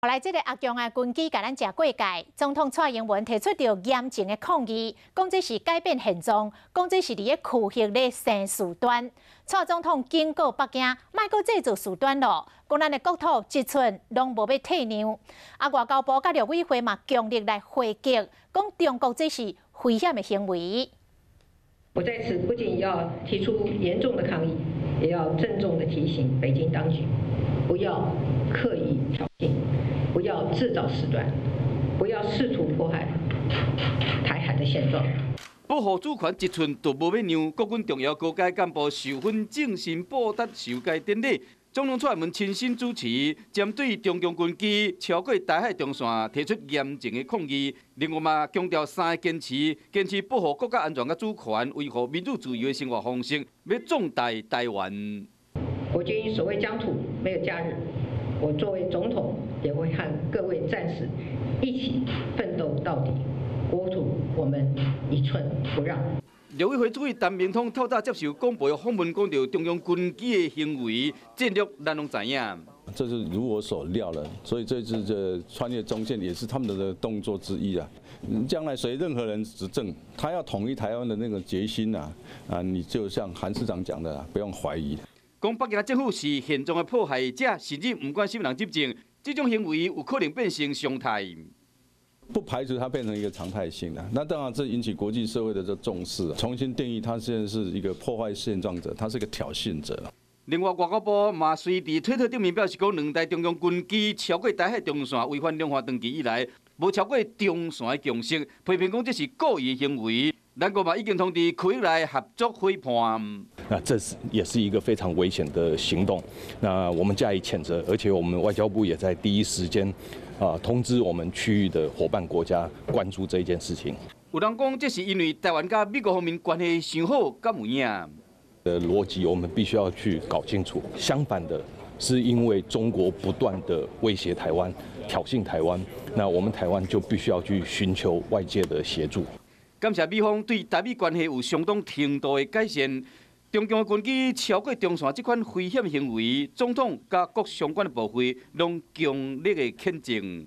后来，这个阿强的军机甲咱食过界，总统蔡英文提出着严正的抗议，讲这是改变现状，讲这是伫咧酷刑咧生事端。蔡总统警告北京，莫阁制造事端咯，讲咱的国土一寸拢无要退让。啊，外交部甲陆委会嘛强力来回击，讲中国这是危险的行为。我在此不仅要提出严重的抗议，也要郑重的提醒北京当局，不要刻意挑衅。 不要制造事端，不要试图迫害台海的现状。保护主权一寸都无要让，国军重要高阶干部授勋正信报答授阶典礼，总统蔡英文亲身主持，针对中共军机超过台海中线提出严正的抗议。另外嘛，强调三个坚持保护国家安全甲主权，维护民主自由的生活方式，要壮大台湾。我军所谓疆土没有假日。 我作为总统，也会和各位战士一起奋斗到底。国土我们一寸不让。陆委会主委陈明通透早接受广播访问，讲到中央军机的行为战略，咱拢知影。这是如我所料了，所以这次这穿越中线也是他们的动作之一啊。将来随任何人执政，他要统一台湾的那个决心啊，你就像韩市长讲的啦，不用怀疑。 讲北京政府是现状的迫害者，甚至不管什么人执政，这种行为有可能变成常态。不排除它变成一个常态性的，那当然这引起国际社会的重视，重新定义他现在是一个破坏现状者，他是一个挑衅者。另外，外交部嘛随伫推特顶面表示，讲两台中共军机超过台海中线，违反两岸长期以来无超过中线的共识，批评讲这是故意的行为。 咱国嘛已经通知区域来合作会判。那这也是一个非常危险的行动，那我们加以谴责，而且我们外交部也在第一时间通知我们区域的伙伴国家关注这一件事情。有人讲这是因为台湾甲美国方面关系上好，敢有影？逻辑我们必须要去搞清楚。相反的，是因为中国不断的威胁台湾、挑衅台湾，那我们台湾就必须要去寻求外界的协助。 感谢美方对台美关系有相当程度的改善。中共军机超过中线这款危险行为，总统甲各相关的部会拢强烈的谴责。